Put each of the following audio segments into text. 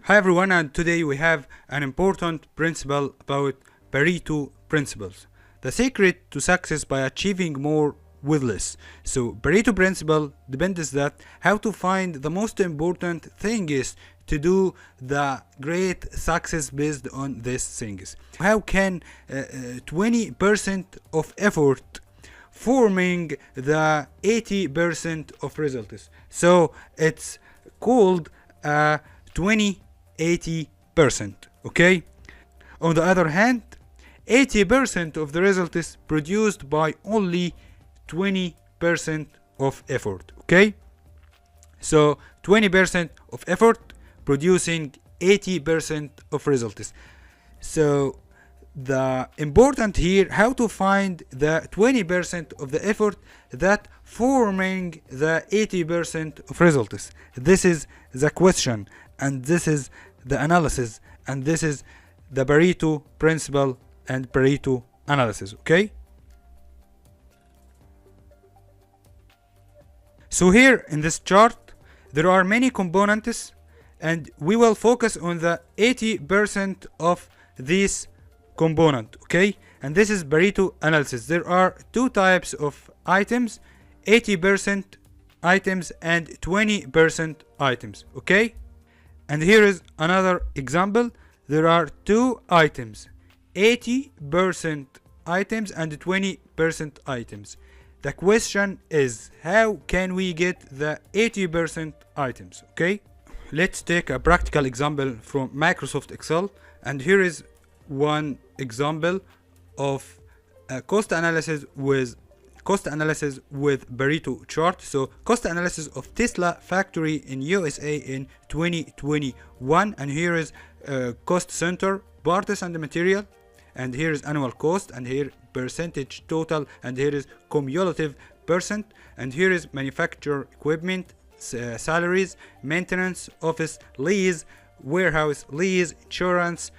Hi everyone, and today we have an important principle about Pareto principles. The secret to success by achieving more with less. So Pareto principle depends that how to find the most important thing is to do the great success based on these things. How can 20% of effort forming the 80% of results? So it's called 20-80%. Okay. On the other hand, 80% of the result is produced by only 20% of effort. Okay. So 20% of effort producing 80% of results. So the important here how to find the 20% of the effort that forming the 80% of results. This is the question, and this is the analysis, and this is the Pareto principle and Pareto analysis. Okay. So here in this chart there are many components, and we will focus on the 80% of this component. Okay, and this is Pareto analysis. There are two types of items: 80% items and 20% items. Okay, and here is another example. There are two items: 80% items and 20% items. The question is, how can we get the 80% items? Okay, let's take a practical example from Microsoft Excel, and here is one example of cost analysis with Pareto chart. So cost analysis of Tesla factory in USA in 2021, and here is cost center, parts and material, and here is annual cost, and here percentage total, and here is cumulative percent, and here is manufacturer equipment, salaries, maintenance, office lease, warehouse lease, insurance,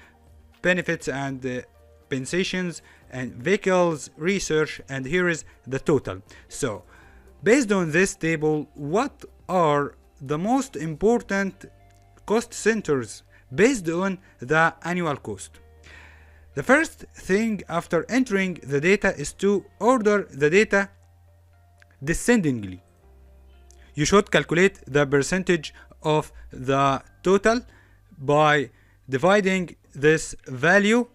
benefits and pensions, and vehicles, research, and here is the total. So based on this table, what are the most important cost centers based on the annual cost? The first thing after entering the data is to order the data descendingly. You should calculate the percentage of the total by dividing this value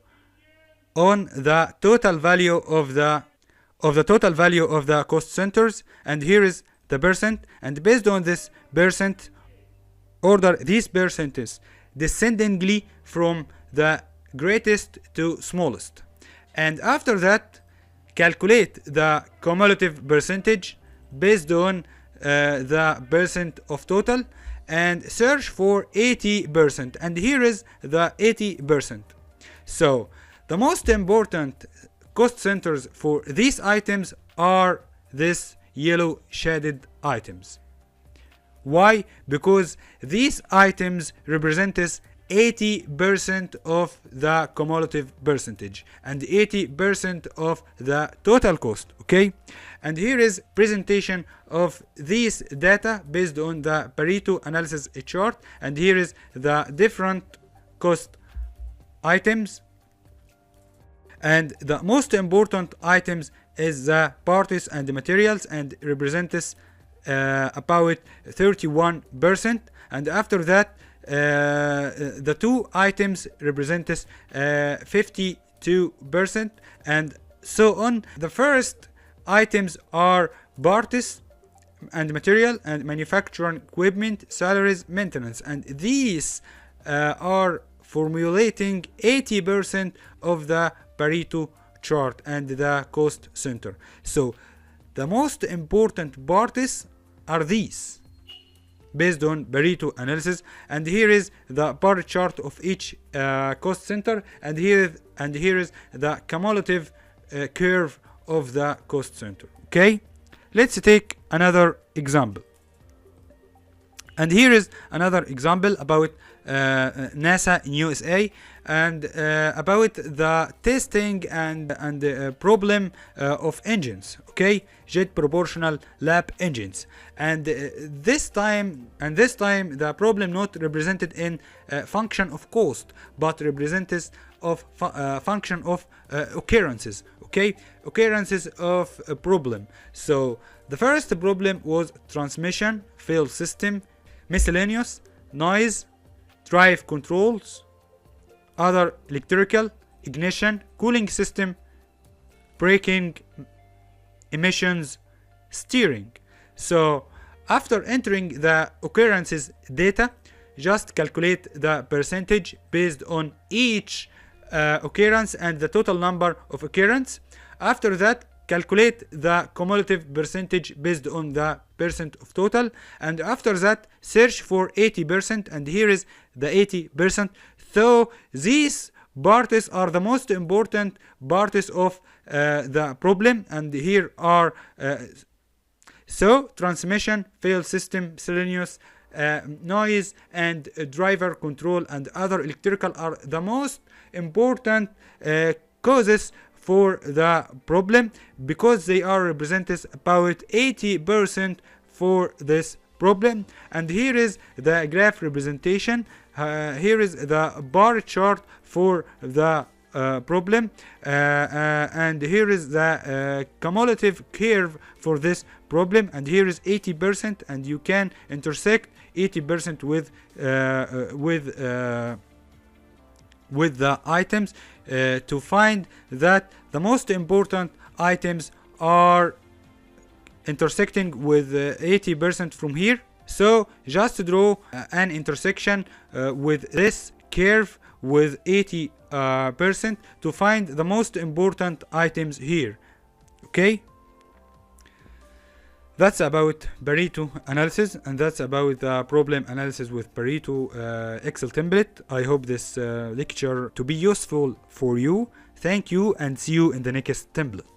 on the total value of the total value of the cost centers, and here is the percent, and based on this percent order these percentages descendingly from the greatest to smallest, and after that calculate the cumulative percentage based on the percent of total, and search for 80%, and here is the 80%. So the most important cost centers for these items are this yellow shaded items. Why? Because these items represent 80% of the cumulative percentage and 80% of the total cost. Okay, and here is presentation of these data based on the Pareto analysis chart, and here is the different cost items, and the most important items is the parts and the materials, and represents about 31%, and after that the two items represents 52%, and so on. The first items are parts and material and manufacturing equipment, salaries, maintenance, and these are formulating 80% of the Pareto chart and the cost center. So the most important parts are these based on Pareto analysis, and here is the bar chart of each cost center, and here is the cumulative curve of the cost center. Okay, let's take another example, and here is another example about NASA in USA, and about the testing and the problem of engines, okay, jet proportional lap engines. And this time the problem not represented in function of cost, but represented of function of occurrences, okay, occurrences of a problem. So the first problem was transmission, fuel system, miscellaneous, noise, drive controls, other electrical, ignition, cooling system, braking, emissions, steering. So after entering the occurrences data, just calculate the percentage based on each occurrence and the total number of occurrence. After that, calculate the cumulative percentage based on the percent of total, and after that search for 80%, and here is the 80%. So these parts are the most important parts of the problem, and here are so transmission, fuel system, miscellaneous, noise, and driver control and other electrical are the most important causes for the problem, because they are represented about 80% for this problem. And here is the graph representation. Here is the bar chart for the problem, and here is the cumulative curve for this problem, and here is 80%, and you can intersect 80% with the items to find that the most important items are intersecting with 80% from here. So just draw an intersection with this curve with 80% to find the most important items here. Okay, that's about Pareto analysis, and that's about the problem analysis with Pareto Excel template. I hope this lecture to be useful for you. Thank you, and see you in the next template.